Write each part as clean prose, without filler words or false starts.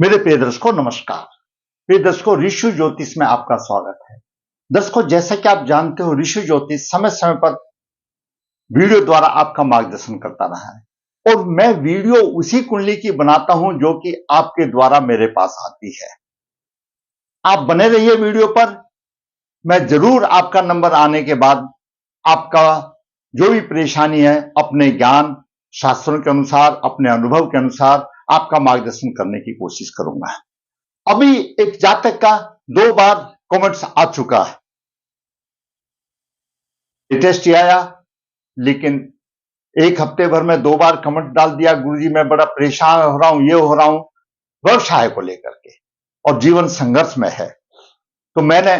मेरे प्रिय दर्शकों नमस्कार। प्रिय दर्शकों, ऋषि ज्योतिष में आपका स्वागत है। दर्शकों, जैसा कि आप जानते हो, ऋषि ज्योतिष समय समय पर वीडियो द्वारा आपका मार्गदर्शन करता रहा है और मैं वीडियो उसी कुंडली की बनाता हूं जो कि आपके द्वारा मेरे पास आती है। आप बने रहिए वीडियो पर। मैं जरूर आपका नंबर आने के बाद आपका जो भी परेशानी है अपने ज्ञान शास्त्रों के अनुसार, अपने अनुभव के अनुसार आपका मार्गदर्शन करने की कोशिश करूंगा। अभी एक जातक का 2 बार कमेंट्स आ चुका है। लेटेस्ट ही आया, लेकिन एक हफ्ते भर में 2 बार कमेंट डाल दिया, गुरुजी मैं बड़ा परेशान हो रहा हूं, ये हो रहा हूं, व्यवसाय को लेकर के और जीवन संघर्ष में है। तो मैंने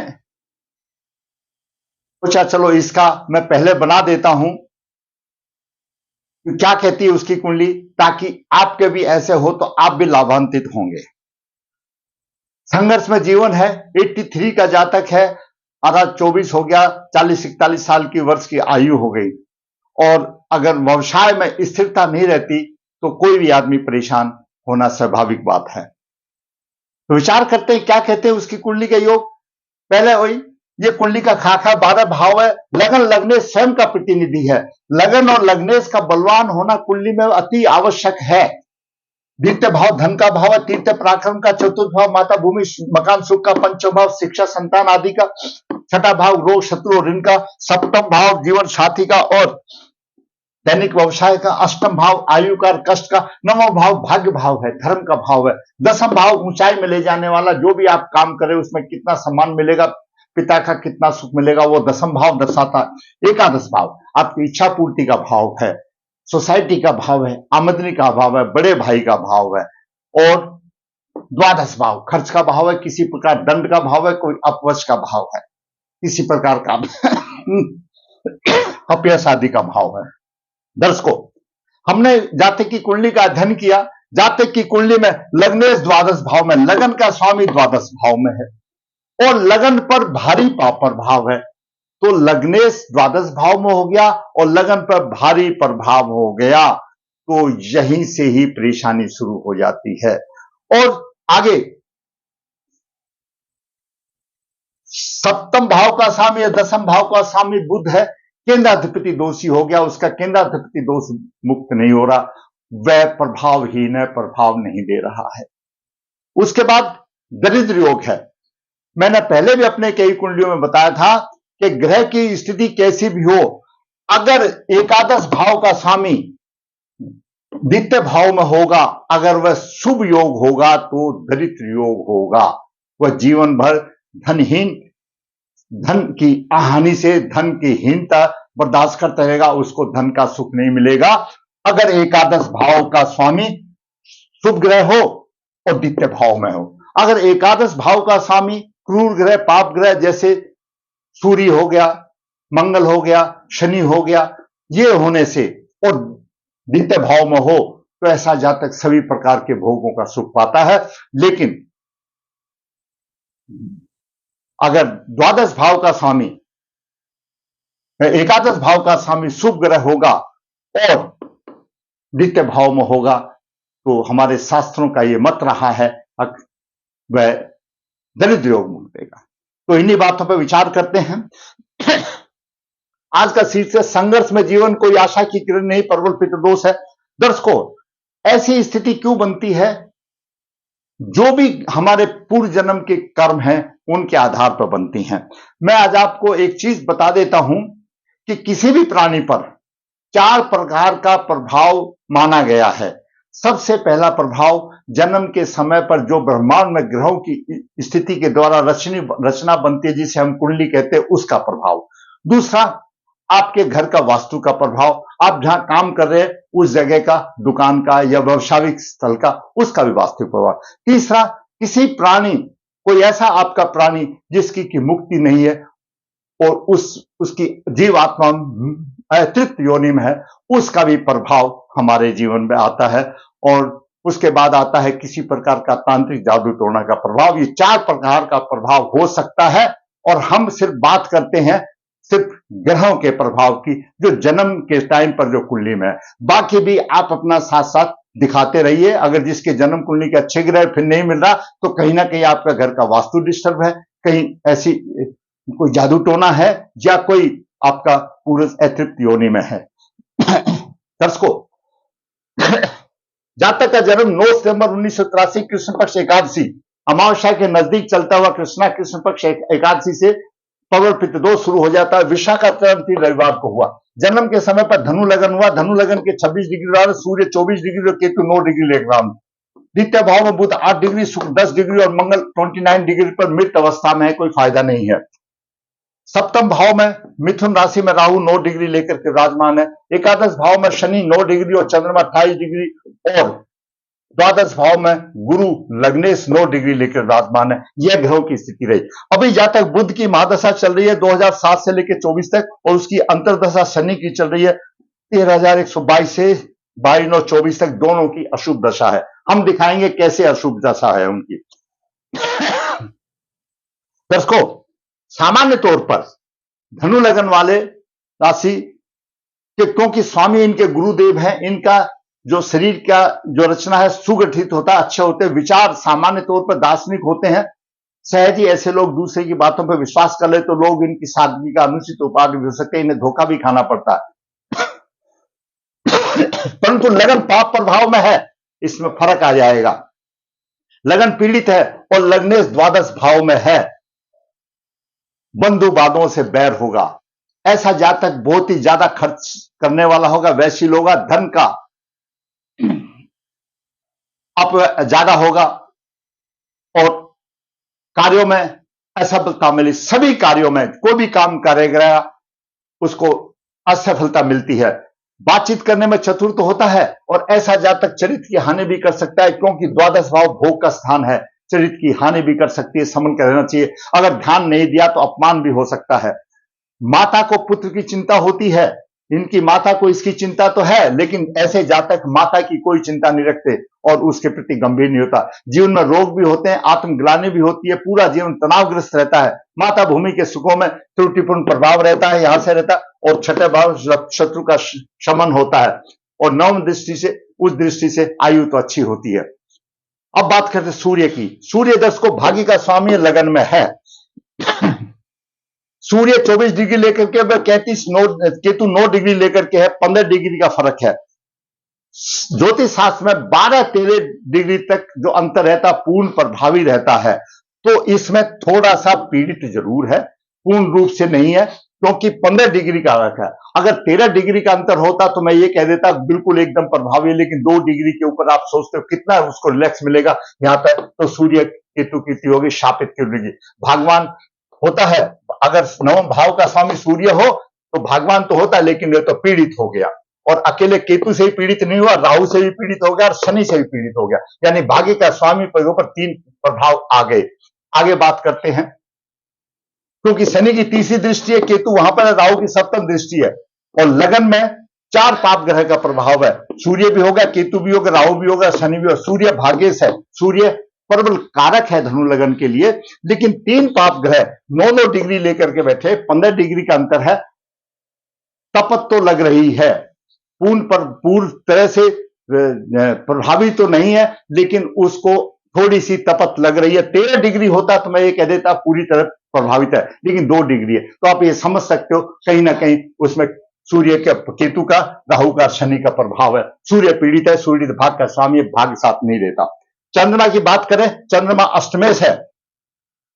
सोचा चलो इसका मैं पहले बना देता हूं क्या कहती है उसकी कुंडली, ताकि आपके भी ऐसे हो तो आप भी लाभान्वित होंगे। संघर्ष में जीवन है, 83 का जातक है, आधा 24 हो गया, 40-41 साल की वर्ष की आयु हो गई और अगर व्यवसाय में स्थिरता नहीं रहती तो कोई भी आदमी परेशान होना स्वाभाविक बात है। तो विचार करते हैं क्या कहते हैं उसकी कुंडली के योग। पहले वही ये कुंडली का खाका 12 भाव है। लगन लग्नेश स्वयं का प्रतिनिधि है। लगन और लग्नेश का बलवान होना कुंडली में अति आवश्यक है। द्वितीय भाव धन का भाव है, तृतीय पराक्रम का, चतुर्थ भाव माता भूमि मकान सुख का, पंचम भाव शिक्षा संतान आदि का, छठा भाव रोग शत्रु और ऋण का, सप्तम भाव जीवन साथी का और दैनिक व्यवसाय का, अष्टम भाव आयु का कष्ट का, नवम भाव भाग्य भाव है, धर्म का भाव है, दसम भाव ऊंचाई में ले जाने वाला, जो भी आप काम करें उसमें कितना सम्मान मिलेगा, पिता का कितना सुख मिलेगा, वो दसम भाव दर्शाता। एकादश भाव आपकी इच्छा पूर्ति का भाव है, सोसाइटी का भाव है, आमदनी का भाव है, बड़े भाई का भाव है और द्वादश भाव खर्च का भाव है, किसी प्रकार दंड का भाव है, कोई अपवश का भाव है, किसी प्रकार का अपयश आदि का भाव है। दर्शकों, हमने जातक की कुंडली का अध्ययन किया। जातक की कुंडली में लग्नेश द्वादश भाव में, लगन का स्वामी द्वादश भाव में है और लगन पर भारी प्रभाव है। तो लग्नेश द्वादश भाव में हो गया और लगन पर भारी प्रभाव हो गया, तो यहीं से ही परेशानी शुरू हो जाती है। और आगे सप्तम भाव का स्वामी या दसम भाव का स्वामी बुध है, केंद्राधिपति दोषी हो गया, उसका केंद्राधिपति दोष मुक्त नहीं हो रहा, वह प्रभावहीन है, प्रभाव नहीं दे रहा है। उसके बाद दरिद्र योग है। मैंने पहले भी अपने कई कुंडलियों में बताया था कि ग्रह की स्थिति कैसी भी हो, अगर एकादश भाव का स्वामी द्वितीय भाव में होगा, अगर वह शुभ योग होगा तो दरिद्र योग होगा। वह जीवन भर धनहीन, धन की हानि से धन की हीनता बर्दाश्त करता रहेगा, उसको धन का सुख नहीं मिलेगा। अगर एकादश भाव का स्वामी शुभ ग्रह हो और द्वितीय भाव में हो, अगर एकादश भाव का स्वामी क्रूर ग्रह, पाप ग्रह जैसे सूर्य हो गया, मंगल हो गया, शनि हो गया, ये होने से और द्वितीय भाव में हो तो ऐसा जातक सभी प्रकार के भोगों का सुख पाता है। लेकिन अगर द्वादश भाव का स्वामी, एकादश भाव का स्वामी शुभ ग्रह होगा और द्वितीय भाव में होगा तो हमारे शास्त्रों का यह मत रहा है वह दरिद्र योग मिलेगा। तो इन्हीं बातों पर विचार करते हैं। आज का शीर्षक संघर्ष में जीवन, कोई आशा की किरण नहीं, प्रबल पितृदोष है। दर्शकों, ऐसी स्थिति क्यों बनती है? जो भी हमारे पूर्व जन्म के कर्म हैं उनके आधार पर बनती हैं। मैं आज आपको एक चीज बता देता हूं कि किसी भी प्राणी पर 4 प्रकार का प्रभाव माना गया है। सबसे पहला प्रभाव जन्म के समय पर जो ब्रह्मांड में ग्रहों की स्थिति के द्वारा रचना बनती है, जिसे हम कुंडली कहते हैं, उसका प्रभाव। दूसरा, आपके घर का वास्तु का प्रभाव, आप जहां काम कर रहे हैं उस जगह का, दुकान का या व्यवसायिक स्थल का, उसका भी वास्तु प्रभाव। तीसरा, किसी प्राणी, कोई ऐसा आपका प्राणी जिसकी की मुक्ति नहीं है और उसकी जीवात्मा तृप्त योनि में है, उसका भी प्रभाव हमारे जीवन में आता है। और उसके बाद आता है किसी प्रकार का तांत्रिक जादू टोना का प्रभाव। ये 4 प्रकार का प्रभाव हो सकता है और हम सिर्फ बात करते हैं सिर्फ ग्रहों के प्रभाव की, जो जन्म के टाइम पर जो कुंडली में है। बाकी भी आप अपना साथ साथ दिखाते रहिए। अगर जिसके जन्म कुंडली के अच्छे ग्रह फिर नहीं मिल रहा तो कहीं ना कहीं आपका घर का वास्तु डिस्टर्ब है, कहीं ऐसी कोई जादू टोना है, या कोई आपका पुरुष अतृप्त योनि में है। दर्शकों, जातक का जन्म 9 सितंबर 1983 कृष्ण पक्ष एकादशी अमावस्या के नजदीक चलता हुआ कृष्णा कृष्ण पक्ष एकादशी से पवर पित्त दोष शुरू हो जाता है। विशाखा तीन रविवार को हुआ। जन्म के समय पर धनु लगन हुआ। धनु लगन के 26 डिग्री और सूर्य 24 डिग्री और केतु 9 डिग्री लेकर। द्वितीय भाव में बुध 8 डिग्री, शुक्र 10 डिग्री और मंगल 29 डिग्री पर मृत अवस्था में है, कोई फायदा नहीं है। सप्तम भाव में मिथुन राशि में राहु 9 डिग्री लेकर के विराजमान है। एकादश भाव में शनि 9 डिग्री और चंद्रमा 28 डिग्री और द्वादश भाव में गुरु लग्नेश 9 डिग्री लेकर विराजमान है। यह ग्रहों की स्थिति रही। अभी जहां तक बुध की महादशा चल रही है 2007 से लेकर 24 तक, और उसकी अंतरदशा शनि की चल रही है 13,122 से 22/9/24 तक, दोनों की अशुभ दशा है। हम दिखाएंगे कैसे अशुभ दशा है उनकी। दर्शकों, सामान्य तौर पर धनु लगन वाले राशि के, क्योंकि स्वामी इनके गुरुदेव हैं, इनका जो शरीर का जो रचना है सुगठित होता है, अच्छे होते हैं, विचार सामान्य तौर पर दार्शनिक होते हैं। सहज ही ऐसे लोग दूसरे की बातों पर विश्वास कर ले तो लोग इनकी सादगी का अनुचित उपयोग भी हो सकते हैं, इन्हें धोखा भी खाना पड़ता है। परंतु लगन पाप प्रभाव में है, इसमें फर्क आ जाएगा। लगन पीड़ित है और लग्नेश द्वादश भाव में है, बंधुवादों से बैर होगा। ऐसा जातक बहुत ही ज्यादा खर्च करने वाला होगा, वैश्य होगा, धन का अप ज्यादा होगा और कार्यों में असफलता मिली। सभी कार्यों में कोई भी काम करेगा उसको असफलता मिलती है। बातचीत करने में चतुर तो होता है और ऐसा जातक चरित्र की हानि भी कर सकता है, क्योंकि द्वादश भाव भोग का स्थान है, चरित्र की हानि भी कर सकती है, संभल कर रहना चाहिए। अगर ध्यान नहीं दिया तो अपमान भी हो सकता है। माता को पुत्र की चिंता होती है, इनकी माता को इसकी चिंता तो है, लेकिन ऐसे जातक माता की कोई चिंता नहीं रखते और उसके प्रति गंभीर नहीं होता। जीवन में रोग भी होते हैं, आत्मग्लानि भी होती है, पूरा जीवन तनावग्रस्त रहता है। माता भूमि के सुखों में त्रुटिपूर्ण प्रभाव रहता है, यहां से रहता है, और छठे भाव शत्रु का शमन होता है, और नवम दृष्टि से, उस दृष्टि से आयु तो अच्छी होती है। अब बात करते सूर्य की। सूर्य दर्शकों भाग्य का स्वामी लगन में है। सूर्य 24 डिग्री लेकर के केतु 9 डिग्री लेकर के है, 15 डिग्री का फर्क है। ज्योतिष शास्त्र में 12-13 डिग्री तक जो अंतर रहता पूर्ण प्रभावी रहता है, तो इसमें थोड़ा सा पीड़ित जरूर है, पूर्ण रूप से नहीं है, क्योंकि 15 डिग्री का फर्क है। अगर 13 डिग्री का अंतर होता तो मैं ये कह देता बिल्कुल एकदम प्रभावी, लेकिन 2 डिग्री के ऊपर आप सोचते हो कितना उसको रिलैक्स मिलेगा, यहां पर तो सूर्य केतु की होगी, शापित की होगी। भगवान होता है, अगर नवम भाव का स्वामी सूर्य हो तो भगवान तो होता है, लेकिन ये तो पीड़ित हो गया, और अकेले केतु से ही पीड़ित नहीं हुआ, राहु से भी पीड़ित हो गया और शनि से भी पीड़ित हो गया, यानी भाग्य का स्वामी पर ऊपर 3 प्रभाव आ गए। आगे बात करते हैं, क्योंकि शनि की तीसरी दृष्टि है, केतु वहां पर है, राहु की सप्तम दृष्टि है, और लगन में 4 पाप ग्रह का प्रभाव है। सूर्य भी होगा, केतु भी होगा, राहु भी होगा, शनि भी होगा। सूर्य भाग्येश है, सूर्य प्रबल कारक है धनु लगन के लिए, लेकिन 3 पाप ग्रह 9-9 डिग्री लेकर के बैठे, 15 डिग्री का अंतर है। तपत तो लग रही है, पूर्ण तरह से प्रभावी तो नहीं है, लेकिन उसको थोड़ी सी तपत लग रही है। 13 डिग्री होता तो मैं ये कह देता पूरी तरह प्रभावित है, लेकिन 2 डिग्री है, तो आप ये समझ सकते हो कहीं ना कहीं उसमें सूर्य के, केतु का, राहु का, शनि का प्रभाव है। सूर्य पीड़ित है, सूर्य भाग का स्वामी, भाग्य साथ नहीं देता। चंद्रमा की बात करें, चंद्रमा अष्टमेश है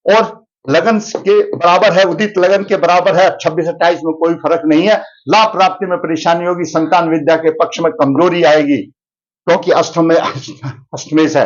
और लगन के बराबर है, उदित लगन के बराबर है। 26-28 में कोई फर्क नहीं है। लाभ प्राप्ति में परेशानी होगी, संतान विद्या के पक्ष में कमजोरी आएगी, क्योंकि अष्टमेश है।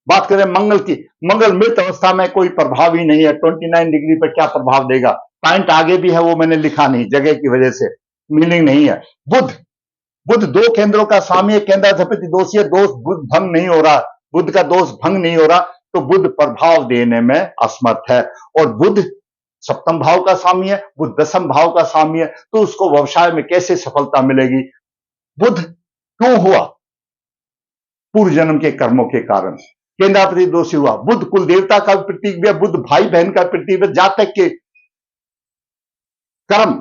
बात करें मंगल की, मंगल मृत अवस्था में कोई प्रभाव ही नहीं है, 29 डिग्री पर क्या प्रभाव देगा। पॉइंट आगे भी है, वो मैंने लिखा नहीं, जगह की वजह से मीनिंग नहीं है। बुध 2 केंद्रों का स्वामी है, केंद्राधिपति दोषी है, दोष बुध भंग नहीं हो रहा, बुध का दोष भंग नहीं हो रहा, तो बुध प्रभाव देने में असमर्थ है। और बुध सप्तम भाव का स्वामी है, बुध दशम भाव का स्वामी है, तो उसको व्यवसाय में कैसे सफलता मिलेगी। बुध क्यों हुआ, पूर्व जन्म के कर्मों के कारण केंद्राधिपति दोषी हुआ। बुध कुल देवता का प्रतीक भी है, बुध भाई बहन का प्रतीक है। जातक के कर्म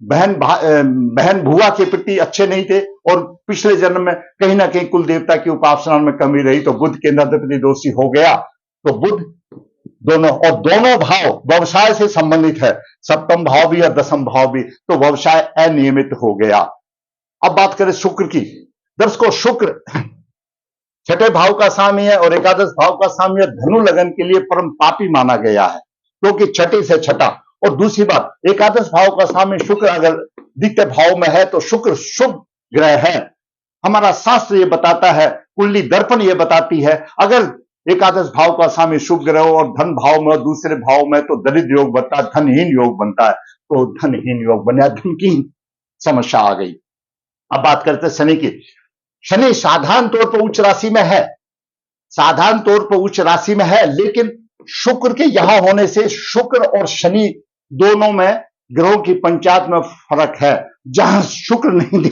बहन भुआ के प्रति अच्छे नहीं थे और पिछले जन्म में कहीं ना कहीं कुल देवता की उपासना में कमी रही तो बुध केंद्राधिपति दोषी हो गया। तो बुध दोनों भाव व्यवसाय से संबंधित है, सप्तम भाव भी और दसम भाव भी, तो व्यवसाय अनियमित हो गया। अब बात करें शुक्र की। दर्शकों, शुक्र छठे भाव का स्वामी है और एकादश भाव का स्वामी है। धनु लगन के लिए परम पापी माना गया है क्योंकि छठे से छठा। और दूसरी बात, एकादश भाव का स्वामी शुक्र अगर द्वितीय भाव में है तो शुक्र शुभ ग्रह है। हमारा शास्त्र ये बताता है, कुंडली दर्पण ये बताती है, अगर एकादश भाव का स्वामी शुभ ग्रह और धन भाव में दूसरे भाव में तो दरिद्र योग बनता है, धनहीन योग बनता है। तो धनहीन योग बना, धन की समस्या आ गई। अब बात करते हैं शनि की। शनि साधारण तौर पर उच्च राशि में है, साधारण तौर पर उच्च राशि में है, लेकिन शुक्र के यहां होने से शुक्र और शनि दोनों में ग्रहों की पंचायत में फर्क है। जहां शुक्र नहीं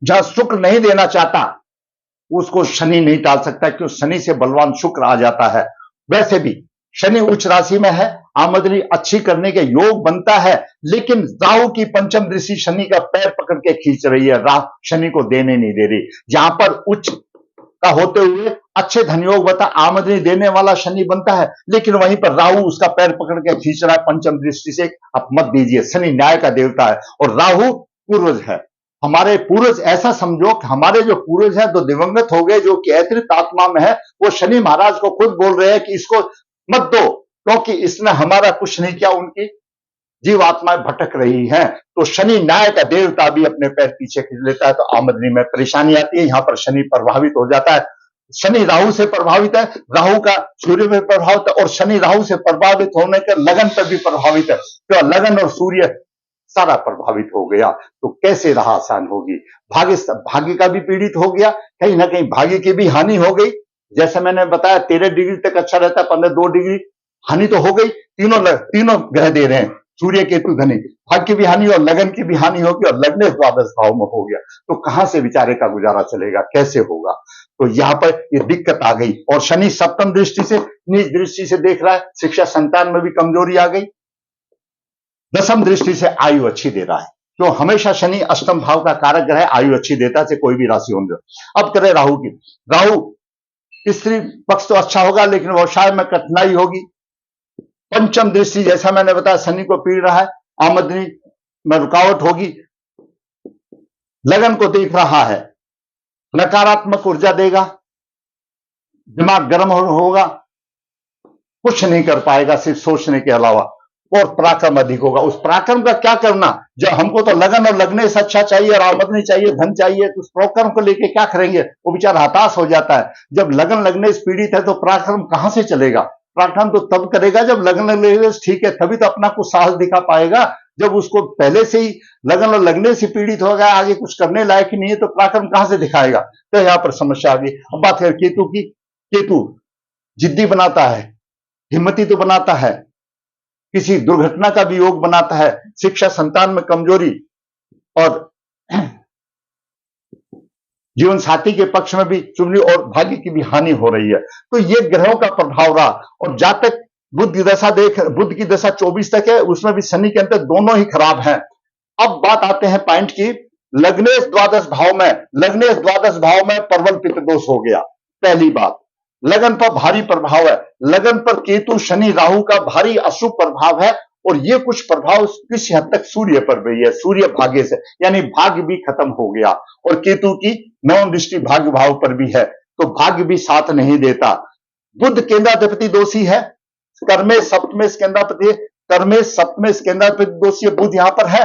जहां शुक्र नहीं देना चाहता उसको शनि नहीं टाल सकता, क्योंकि शनि से बलवान शुक्र आ जाता है। वैसे भी शनि उच्च राशि में है, आमदनी अच्छी करने के योग बनता है, लेकिन राहु की पंचम दृष्टि शनि का पैर पकड़ के खींच रही है, राहु शनि को देने नहीं दे रही। जहां पर उच्च का होते हुए अच्छे धनयोग बता आमदनी देने वाला शनि बनता है, लेकिन वहीं पर राहु उसका पैर पकड़ के खींच रहा है पंचम दृष्टि से। आप मत दीजिए, शनि न्याय का देवता है और राहु पूर्वज है। हमारे पूर्वज, ऐसा समझो कि हमारे जो पूर्वज हैं, जो दिवंगत हो गए, जो कि अतिरिक्त आत्मा में है, वो शनि महाराज को खुद बोल रहे हैं कि इसको मत दो क्योंकि इसने हमारा कुछ नहीं किया। उनकी जीवात्माएं भटक रही हैं। तो शनि न्याय का देवता भी अपने पैर पीछे खींच लेता है तो आमदनी में परेशानी आती है। यहां पर शनि प्रभावित हो जाता है। शनि राहु से प्रभावित है, राहु का सूर्य में प्रभावित है और शनि राहु से प्रभावित होने के लगन पर भी प्रभावित है। तो लगन और सूर्य सारा प्रभावित हो गया, तो कैसे राह आसान होगी। भाग्य का भी पीड़ित हो गया, कहीं ना कहीं भाग्य की भी हानि हो गई। जैसे मैंने बताया 13 डिग्री तक अच्छा रहता है, 15-2 डिग्री हानि तो हो गई। तीनों ग्रह दे रहे हैं, सूर्य केतु धनी, भाग्य की भी हानि और लगन की भी हानि होगी और लगने द्वादश भाव में हो गया। तो कहां से बेचारे का गुजारा चलेगा, कैसे होगा। तो यहां पर ये दिक्कत आ गई। और शनि सप्तम दृष्टि से, नीच दृष्टि से देख रहा है, शिक्षा संतान में भी कमजोरी आ गई। दसम दृष्टि से आयु अच्छी दे रहा है, तो हमेशा शनि अष्टम भाव का कारक ग्रह है, आयु अच्छी देता है, कोई भी राशि होंगे। अब करें राहु की। राहु स्त्री पक्ष तो अच्छा होगा, लेकिन व्यवसाय में कठिनाई होगी। पंचम दृष्टि जैसा मैंने बताया शनि को पीड़ रहा है, आमदनी में रुकावट होगी। लगन को देख रहा है, नकारात्मक ऊर्जा देगा, दिमाग गर्म होगा, कुछ नहीं कर पाएगा सिर्फ सोचने के अलावा। और पराक्रम अधिक होगा। उस पराक्रम का क्या करना, जब हमको तो लगन और लगने से अच्छा चाहिए और आमदनी चाहिए, धन चाहिए, तो उस पराक्रम को लेके क्या करेंगे। वो बेचारा हताश हो जाता है। जब लगन लगने से पीड़ित है तो पराक्रम कहां से चलेगा। पराक्रम तो तब करेगा जब लगन लगने से ठीक है, तभी तो अपना कुछ साहस दिखा पाएगा। जब उसको पहले से ही लगन और लगने से पीड़ित हो गया, आगे कुछ करने लायक ही नहीं है, तो पराक्रम कहां से दिखाएगा। तो यहां पर समस्या आ गई। अब बात करें केतु की। केतु जिद्दी बनाता है, हिम्मती तो बनाता है, किसी दुर्घटना का भी योग बनाता है, शिक्षा संतान में कमजोरी और जीवन साथी के पक्ष में भी चुगली और भाग्य की भी हानि हो रही है। तो ये ग्रहों का प्रभाव रहा। और जातक बुध की दशा 24 तक है, उसमें भी शनि के अंतर दोनों ही खराब हैं। अब बात आते हैं पॉइंट की, लग्नेश द्वादश भाव में प्रबल पितृ दोष हो गया। पहली बात, लगन पर भारी प्रभाव है। लगन पर केतु शनि राहु का भारी अशुभ प्रभाव है और ये कुछ प्रभाव किसी हद तक सूर्य पर भी है, सूर्य भाग्य से, यानी भाग्य भी खत्म हो गया। और केतु की नवम दृष्टि भाग्य भाव पर भी है, तो भाग्य भी साथ नहीं देता। बुध केंद्राधिपति दोषी है, कर्मेश सप्तमेश केंद्राधिपति दोषी है, बुध यहां पर है,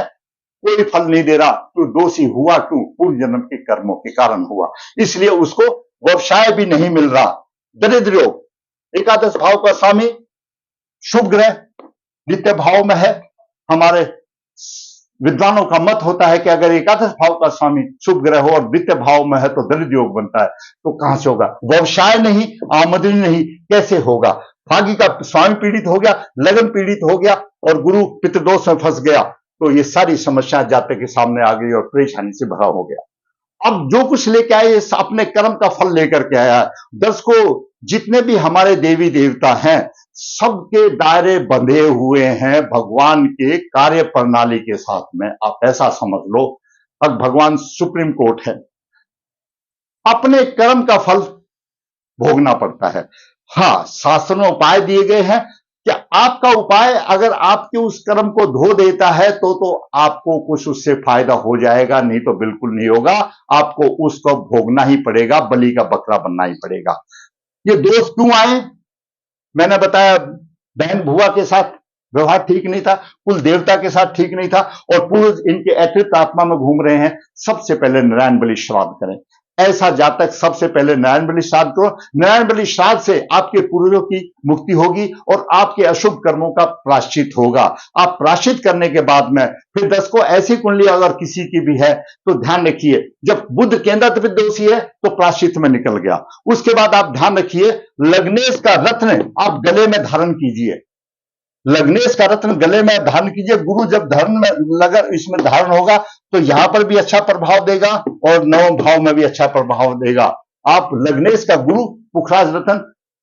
कोई फल नहीं दे रहा। तो दोषी हुआ क्यों, पूर्व जन्म के कर्मों के कारण हुआ, इसलिए उसको व्यवसाय भी नहीं मिल रहा। दरिद्र योग, एकादश भाव का स्वामी शुभ ग्रह द्वितीय भाव में है। हमारे विद्वानों का मत होता है कि अगर एकादश भाव का स्वामी शुभ ग्रह हो और द्वितीय भाव में है तो दरिद्र योग बनता है। तो कहां से होगा, व्यवसाय नहीं, आमदनी नहीं, कैसे होगा। भाग्य का स्वामी पीड़ित हो गया, लगन पीड़ित हो गया और गुरु पितृदोष में फंस गया। तो ये सारी समस्या जातक के सामने आ गई और परेशानी से भरा हो गया। अब जो कुछ लेके आए अपने कर्म का फल लेकर के आया है। दर्शकों, जितने भी हमारे देवी देवता हैं सबके दायरे बंधे हुए हैं भगवान के कार्य प्रणाली के साथ में। आप ऐसा समझ लो, अब भगवान सुप्रीम कोर्ट है, अपने कर्म का फल भोगना पड़ता है। हाँ, शास्त्र में उपाय दिए गए हैं कि आपका उपाय अगर आपके उस कर्म को धो देता है तो आपको कुछ उससे फायदा हो जाएगा, नहीं तो बिल्कुल नहीं होगा। आपको उसको भोगना ही पड़ेगा, बलि का बकरा बनना ही पड़ेगा। ये दोष क्यों आए? मैंने बताया, बहन भुआ के साथ व्यवहार ठीक नहीं था, कुल देवता के साथ ठीक नहीं था, और पूर्वज इनके अतृप्त आत्मा में घूम रहे हैं। सबसे पहले नारायण बलि श्राद्ध करें। ऐसा जातक सबसे पहले नारायण बलि श्राद्ध करो। नारायण बलि श्राद्ध से आपके पूर्वजों की मुक्ति होगी और आपके अशुभ कर्मों का प्रायश्चित होगा। आप प्रायश्चित करने के बाद में फिर 10 को ऐसी कुंडली अगर किसी की भी है तो ध्यान रखिए, जब बुध केंद्र दोषी है तो प्रायश्चित में निकल गया। उसके बाद आप ध्यान रखिए, लग्नेश का रत्न आप गले में धारण कीजिए। लग्नेश का रत्न गले में धारण कीजिए। गुरु जब धर्म में लगर इसमें धारण होगा तो यहां पर भी अच्छा प्रभाव देगा और नवम भाव में भी अच्छा प्रभाव देगा। आप लग्नेश का गुरु पुखराज रत्न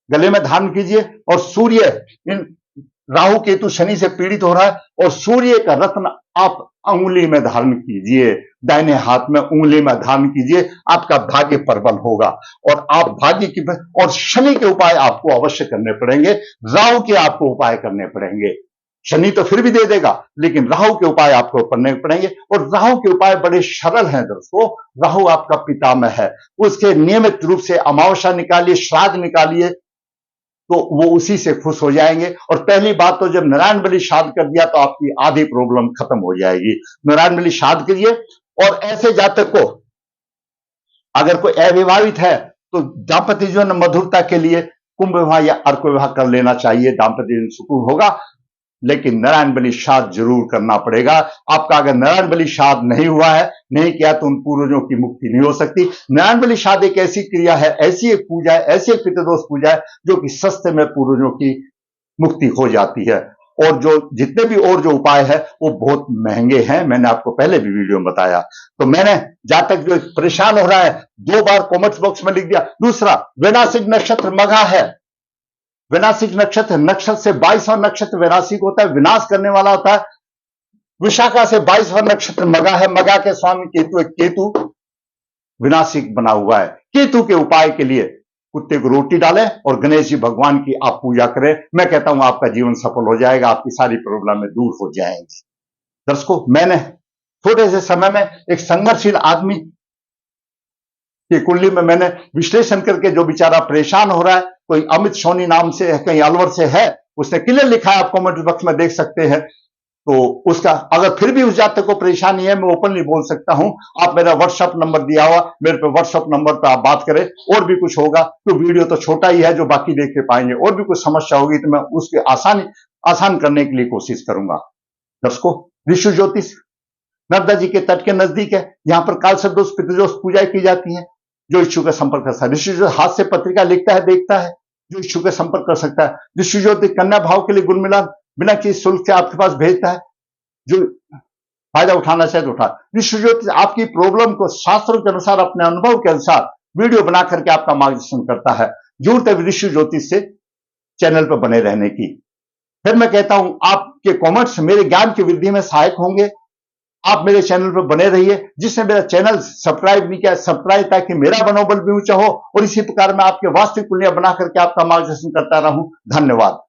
गले में धारण कीजिए। और सूर्य, इन राहु केतु शनि से पीड़ित हो रहा है, और सूर्य का रत्न आप अंगुली में धारण कीजिए, दाहिने हाथ में उंगली में धारण कीजिए। आपका भाग्य प्रबल होगा और आप भाग्य की, और शनि के उपाय आपको अवश्य करने पड़ेंगे, राहु के आपको उपाय करने पड़ेंगे। शनि तो फिर भी दे देगा, लेकिन राहु के उपाय आपको करने पड़ेंगे। और राहु के उपाय बड़े सरल हैं दोस्तों। राहु आपका पितामह है, उसके नियमित रूप से अमावस्या निकालिए, श्राद्ध निकालिए, तो वो उसी से खुश हो जाएंगे। और पहली बात तो जब नारायण बलि श्राद्ध कर दिया तो आपकी आधी प्रॉब्लम खत्म हो जाएगी। नारायण बलि श्राद्ध करिए। और ऐसे जातक को अगर कोई अविवाहित है तो दाम्पत्य जीवन मधुरता के लिए कुंभ विवाह या अर्क विवाह कर लेना चाहिए, दाम्पत्य जीवन सुकून होगा। लेकिन नारायण बलि श्राद्ध जरूर करना पड़ेगा। आपका अगर नारायण बलि श्राद्ध नहीं हुआ है, नहीं किया, तो उन पूर्वजों की मुक्ति नहीं हो सकती। नारायण बलि श्राद्ध एक ऐसी क्रिया है, ऐसी एक पूजा है, ऐसी एक पितृदोष पूजा है जो कि सस्ते में पूर्वजों की मुक्ति हो जाती है। और जो जितने भी और जो उपाय है वो बहुत महंगे हैं, मैंने आपको पहले भी वीडियो में बताया। तो मैंने जातक जो परेशान हो रहा है 2 बार कमेंट्स बॉक्स में लिख दिया। दूसरा, वैनाशिक नक्षत्र मघा है। विनाशिक नक्षत्र से 22वां नक्षत्र वैनाशिक होता है, विनाश करने वाला होता है। विशाखा से 22वां नक्षत्र मघा है। मघा के स्वामी केतु, केतु विनाशिक बना हुआ है। केतु के उपाय के लिए कुत्ते को रोटी डालें और गणेश जी भगवान की आप पूजा करें। मैं कहता हूं आपका जीवन सफल हो जाएगा, आपकी सारी प्रॉब्लम दूर हो जाएंगी। दर्शकों, मैंने थोड़े से समय में एक संघर्षशील आदमी की कुंडली में मैंने विश्लेषण करके, जो बेचारा परेशान हो रहा है, कोई अमित सोनी नाम से है, कहीं अलवर से है, उसने क्लियर लिखा है, आप कमेंट बॉक्स में देख सकते हैं। तो उसका अगर फिर भी उस जातक को परेशानी है, मैं ओपनली बोल सकता हूं, आप मेरा व्हाट्सएप नंबर दिया हुआ, मेरे पे व्हाट्सएप नंबर पे आप बात करें। और भी कुछ होगा तो वीडियो तो छोटा ही है जो बाकी देख के पाएंगे, और भी कुछ समस्या होगी तो मैं उसके आसान करने के लिए कोशिश करूंगा। दर्शकों, ऋषि ज्योतिष नर्मदा जी के तट के नजदीक है, यहां पर काल सदोष पितृदोष पूजाएं की जाती है। जो इच्छुक का संपर्क कर सकता है। ऋषि ज्योतिष हाथ से पत्रिका लिखता है, देखता है, जो इच्छुक का संपर्क कर सकता है। ऋषि ज्योतिष कन्या भाव के लिए गुण मिलान बिना किसी शुल्क से आपके पास भेजता है, जो फायदा उठाना चाहे तो उठा। ऋषि ज्योतिष आपकी प्रॉब्लम को शास्त्रों के अनुसार, अपने अनुभव के अनुसार वीडियो बना करके आपका मार्गदर्शन करता है। जरूरत है ऋषि ज्योतिष से चैनल पर बने रहने की। फिर मैं कहता हूं, आपके कमेंट्स मेरे ज्ञान की वृद्धि में सहायक होंगे। आप मेरे चैनल पर बने रहिए। जिसने मेरा चैनल सब्सक्राइब नहीं किया, सब्सक्राइब, ताकि मेरा मनोबल भी ऊंचा हो और इसी प्रकार मैं आपके वास्तविक कुंडलियां बना करके आपका मार्गदर्शन करता रहूं। धन्यवाद।